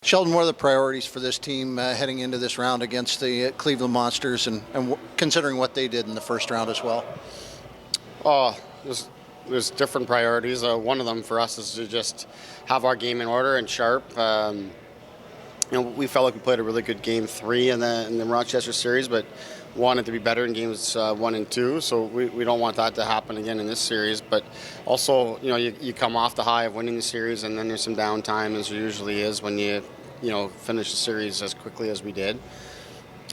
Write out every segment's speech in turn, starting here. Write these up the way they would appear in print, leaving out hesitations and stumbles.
Sheldon, what are the priorities for this team heading into this round against the Cleveland Monsters and considering what they did in the first round as well? Oh, there's different priorities. One of them for us is to just have our game in order and sharp. We felt like we played a really good game 3 in the Rochester series, but wanted to be better in games 1 and 2. So we don't want that to happen again in this series. But also, you come off the high of winning the series, and then there's some downtime, as there usually is when you finish the series as quickly as we did.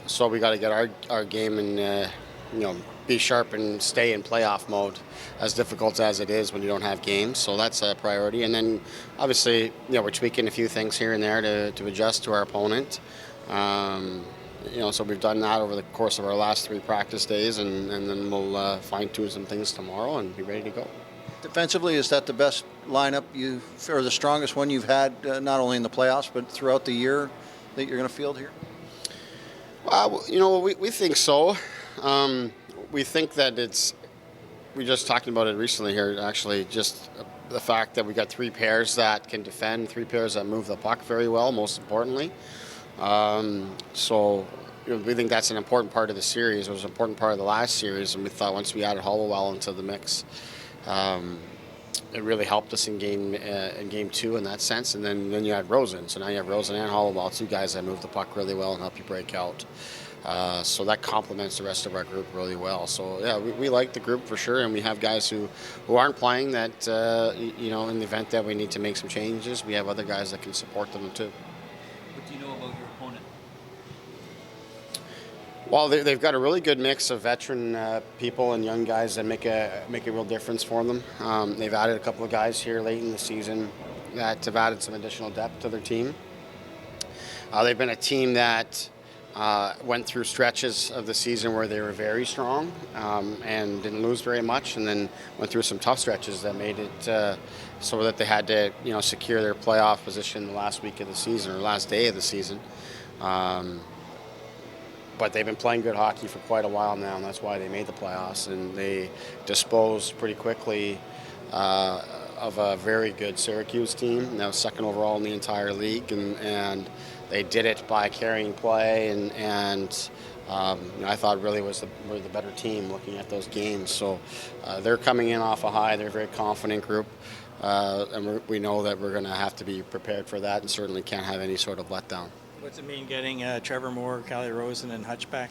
So we got to get our game and be sharp and stay in playoff mode, as difficult as it is when you don't have games. So that's a priority. And then obviously, we're tweaking a few things here and there to adjust to our opponent. So we've done that over the course of our last 3 practice days, and then we'll fine-tune some things tomorrow and be ready to go. Defensively, is that the best lineup or the strongest one you've had, not only in the playoffs but throughout the year that you're going to field here? Well, we think so. We think that we just talked about it recently here, actually, just the fact that we got 3 pairs that can defend, 3 pairs that move the puck very well, most importantly. We think that's an important part of the series. It was an important part of the last series, and we thought once we added Hollowell into the mix, it really helped us in game 2 in that sense. And then you had Rosen. So now you have Rosen and Hollowell, 2 guys that move the puck really well and help you break out. So that complements the rest of our group really well. So yeah, we like the group for sure, and we have guys who aren't playing that in the event that we need to make some changes, we have other guys that can support them too. What do you know about your opponent? Well, they've got a really good mix of veteran people and young guys that make a real difference for them. They've added a couple of guys here late in the season that have added some additional depth to their team. They've been a team that went through stretches of the season where they were very strong and didn't lose very much, and then went through some tough stretches that made it so that they had to secure their playoff position the last week of the season or last day of the season. But they've been playing good hockey for quite a while now, and that's why they made the playoffs. And they disposed pretty quickly of a very good Syracuse team, now second overall in the entire league, and they did it by carrying play, and I thought really were the better team looking at those games. So they're coming in off a high. They're a very confident group, and we know that we're going to have to be prepared for that, and certainly can't have any sort of letdown. What's it mean getting Trevor Moore, Callie Rosen, and Hutch back?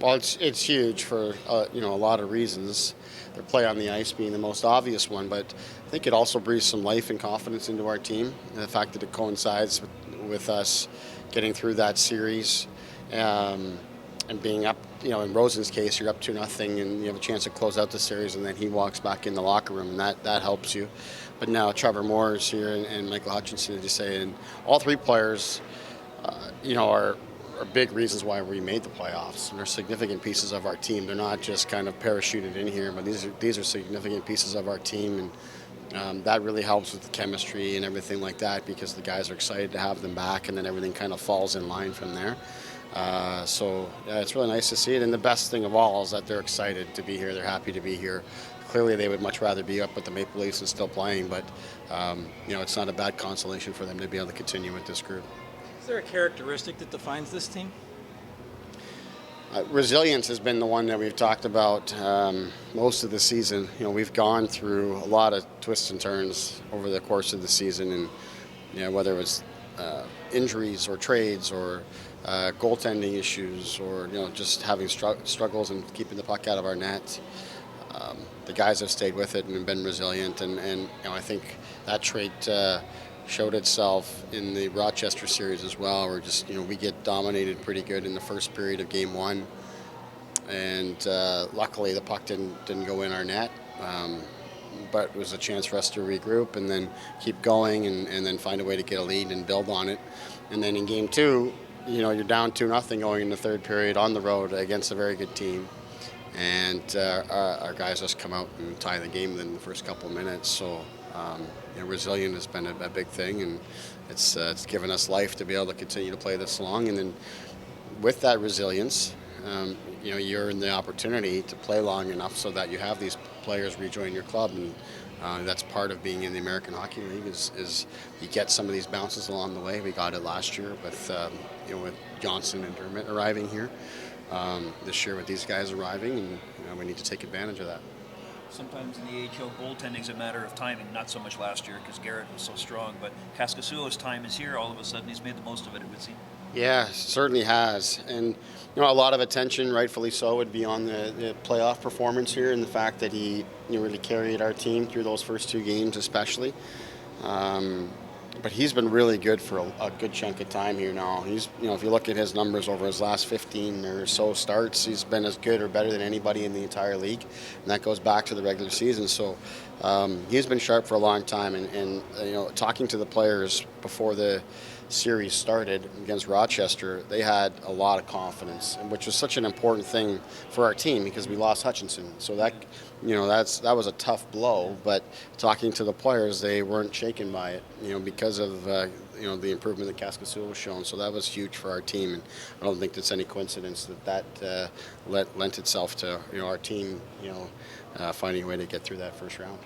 Well, it's huge for a lot of reasons. Their play on the ice being the most obvious one, but I think it also breathes some life and confidence into our team. And the fact that it coincides with us getting through that series and being up, in Rosen's case, you're up 2-0, and you have a chance to close out the series, and then he walks back in the locker room, and that helps you. But now Trevor Moore is here, and Michael Hutchinson, as you say, and all 3 players, are big reasons why we made the playoffs. And they're significant pieces of our team. They're not just kind of parachuted in here, but these are significant pieces of our team, and that really helps with the chemistry and everything like that, because the guys are excited to have them back, and then everything kind of falls in line from there. So it's really nice to see it, and the best thing of all is that they're excited to be here. They're happy to be here. Clearly, they would much rather be up with the Maple Leafs and still playing, but it's not a bad consolation for them to be able to continue with this group. Is there a characteristic that defines this team? Resilience has been the one that we've talked about most of the season. We've gone through a lot of twists and turns over the course of the season, and whether it was injuries or trades or goaltending issues or just having struggles and keeping the puck out of our net. The guys have stayed with it and been resilient, and I think that trait showed itself in the Rochester series as well, where we get dominated pretty good in the first period of game 1, and luckily the puck didn't go in our net, but it was a chance for us to regroup and then keep going and then find a way to get a lead and build on it. And then in game 2, you're down 2-0 going in the third period on the road against a very good team, and our guys just come out and tie the game within the first couple of minutes. So resilient has been a big thing, and it's given us life to be able to continue to play this long. And then with that resilience, you're in the opportunity to play long enough so that you have these players rejoin your club, and That's part of being in the American Hockey League is you get some of these bounces along the way. We got it last year with with Johnson and Dermott arriving here. This year with these guys arriving, and we need to take advantage of that. Sometimes in the AHL, goaltending's a matter of timing. Not so much last year because Garrett was so strong, but Kaskasuo's time is here. All of a sudden, he's made the most of it would seem. Yeah, certainly has, and a lot of attention, rightfully so, would be on the playoff performance here, and the fact that he really carried our team through those first 2 games, especially. But he's been really good for a good chunk of time here now. He's, if you look at his numbers over his last 15 or so starts, he's been as good or better than anybody in the entire league, and that goes back to the regular season. So he's been sharp for a long time, and talking to the players before the series started against Rochester, they had a lot of confidence, which was such an important thing for our team because we lost Hutchinson. So that that was a tough blow. But talking to the players, they weren't shaken by it, because of the improvement that Kaskasuo was shown. So that was huge for our team, and I don't think it's any coincidence that lent itself to our team finding a way to get through that first round.